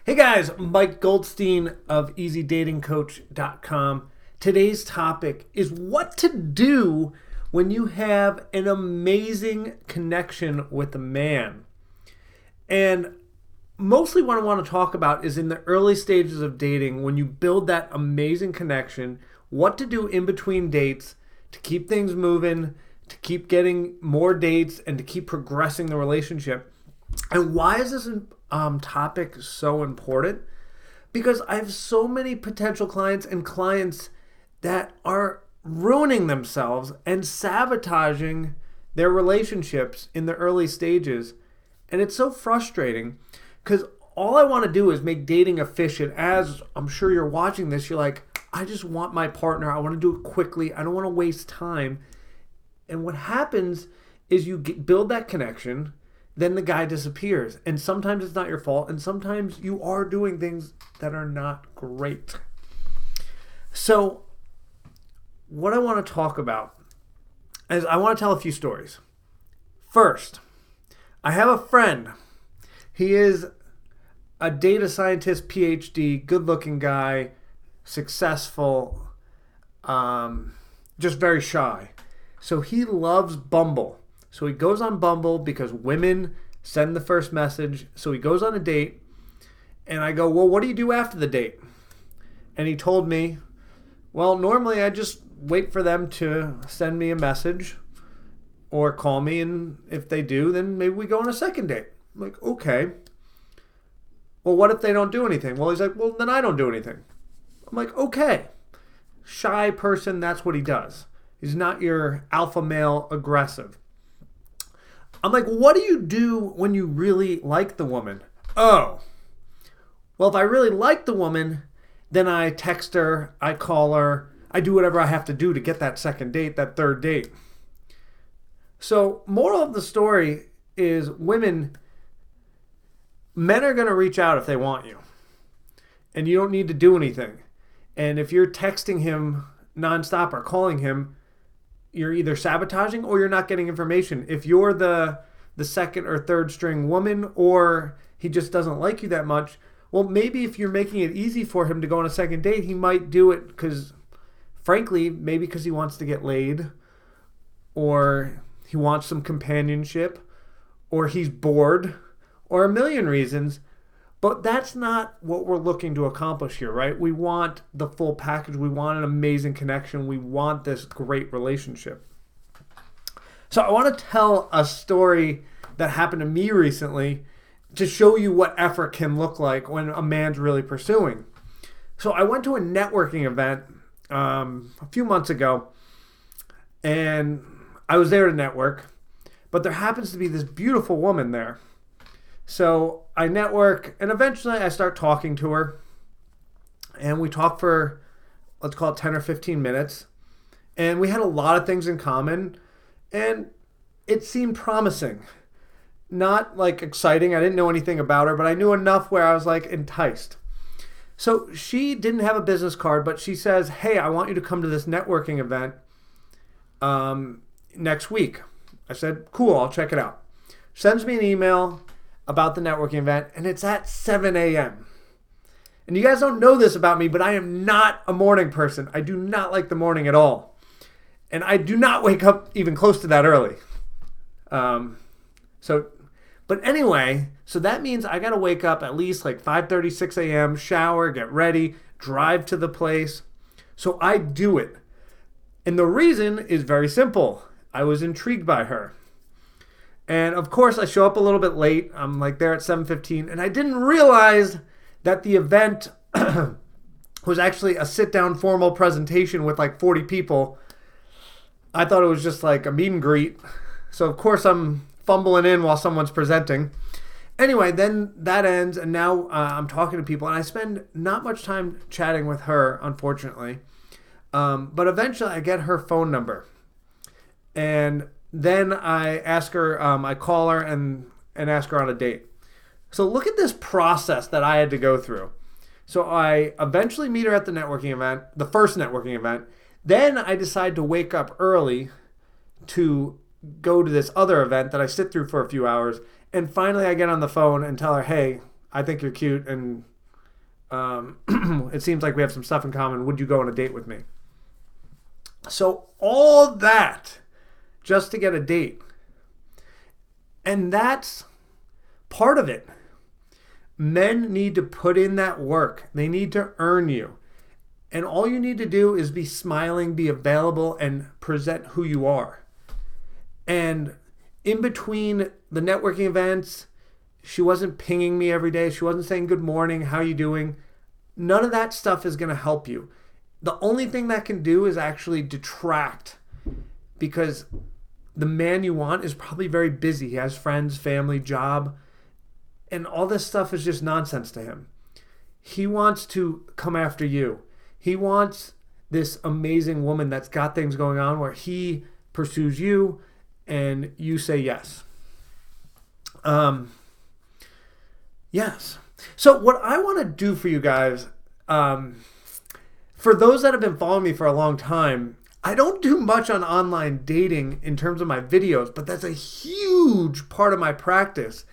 Hey guys, Mike Goldstein of EasyDatingCoach.com. Today's topic is what to do when you have an amazing connection with a man. And mostly what I want to talk about is in the early stages of dating, when you build that amazing connection, what to do in between dates to keep things moving, to keep getting more dates, and to keep progressing the relationship. And why is this topic so important? Because I have so many potential clients and clients that are ruining themselves and sabotaging their relationships in the early stages. And it's so frustrating because all I want to do is make dating efficient. As I'm sure you're watching this, you're like, I just want my partner. I want to do it quickly. I don't want to waste time. And what happens is you build that connection, then the guy disappears. And sometimes it's not your fault, and sometimes you are doing things that are not great. So what I want to talk about is I want to tell a few stories. First, I have a friend. He is a data scientist, PhD, good-looking guy, successful, just very shy. So he loves Bumble. So he goes on Bumble because women send the first message. So he goes on a date, and I go, well, what do you do after the date? And he told me, well, normally I just wait for them to send me a message or call me, and if they do, then maybe we go on a second date. I'm like, okay. Well, what if they don't do anything? Well, he's like, well, then I don't do anything. I'm like, okay. Shy person, that's what he does. He's not your alpha male aggressive. I'm like, what do you do when you really like the woman? Oh, well, if I really like the woman, then I text her, I call her, I do whatever I have to do to get that second date, that third date. So, moral of the story is men are going to reach out if they want you. And you don't need to do anything. And if you're texting him nonstop or calling him, you're either sabotaging or you're not getting information. If you're the second or third string woman, or he just doesn't like you that much, well, maybe if you're making it easy for him to go on a second date, he might do it because, frankly, maybe because he wants to get laid, or he wants some companionship, or he's bored, or a million reasons. But that's not what we're looking to accomplish here, right? We want the full package. We want an amazing connection. We want this great relationship. So I want to tell a story that happened to me recently to show you what effort can look like when a man's really pursuing. So I went to a networking event a few months ago, and I was there to network, but there happens to be this beautiful woman there. So I network, and eventually I start talking to her, and we talk for, let's call it 10 or 15 minutes, and we had a lot of things in common, and it seemed promising. Not like exciting, I didn't know anything about her, but I knew enough where I was like enticed. So she didn't have a business card, but she says, hey, I want you to come to this networking event next week. I said, cool, I'll check it out. Sends me an email about the networking event, and it's at 7 a.m. And you guys don't know this about me, but I am not a morning person. I do not like the morning at all. And I do not wake up even close to that early. But anyway, so that means I got to wake up at least like 5:30, 6 a.m., shower, get ready, drive to the place. So I do it. And the reason is very simple. I was intrigued by her. And of course, I show up a little bit late. I'm like there at 7:15, and I didn't realize that the event was actually a sit-down formal presentation with like 40 people. I thought it was just like a meet and greet. So of course, I'm fumbling in while someone's presenting. Anyway, then that ends, and now I'm talking to people, and I spend not much time chatting with her, unfortunately. But eventually, I get her phone number, and then I ask her, I call her and ask her on a date. So look at this process that I had to go through. So I eventually meet her at the networking event, the first networking event. Then I decide to wake up early to go to this other event that I sit through for a few hours. And finally I get on the phone and tell her, hey, I think you're cute and It seems like we have some stuff in common. Would you go on a date with me? So all that just to get a date. And that's part of it. Men need to put in that work. They need to earn you. And all you need to do is be smiling, be available, and present who you are. And in between the networking events, she wasn't pinging me every day. She wasn't saying, good morning, how you doing? None of that stuff is going to help you. The only thing that can do is actually detract, because the man you want is probably very busy. He has friends, family, job, and all this stuff is just nonsense to him. He wants to come after you. He wants this amazing woman that's got things going on where he pursues you and you say yes. Yes. So what I want to do for you guys, for those that have been following me for a long time, I don't do much on online dating in terms of my videos, but that's a huge part of my practice.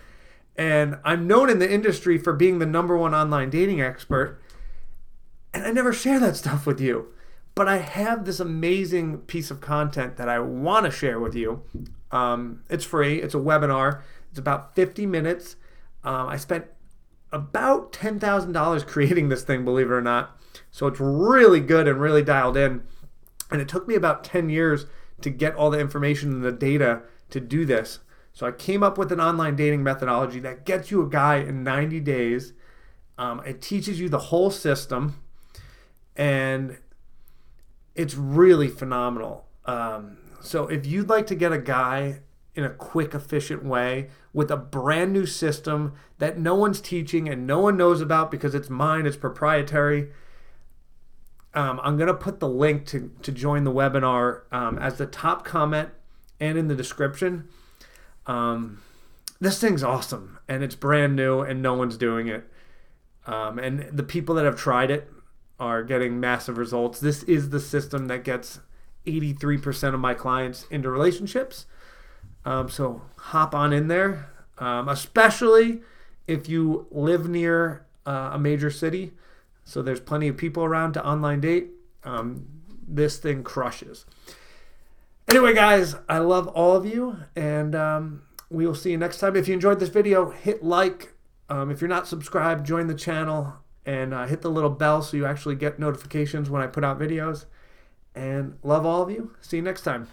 And I'm known in the industry for being the #1 online dating expert. And I never share that stuff with you. But I have this amazing piece of content that I want to share with you. It's free. It's a webinar. It's about 50 minutes. I spent about $10,000 creating this thing, believe it or not. So it's really good and really dialed in. And it took me about 10 years to get all the information and the data to do this. So I came up with an online dating methodology that gets you a guy in 90 days. It teaches you the whole system. And it's really phenomenal. So if you'd like to get a guy in a quick, efficient way with a brand new system that no one's teaching and no one knows about because it's mine, it's proprietary, I'm going to put the link to join the webinar as the top comment and in the description. This thing's awesome and it's brand new and no one's doing it. And the people that have tried it are getting massive results. This is the system that gets 83% of my clients into relationships. So hop on in there, especially if you live near a major city. So there's plenty of people around to online date. This thing crushes. Anyway, guys, I love all of you, and we will see you next time. If you enjoyed this video, hit like. If you're not subscribed, join the channel and hit the little bell so you actually get notifications when I put out videos. And love all of you. See you next time.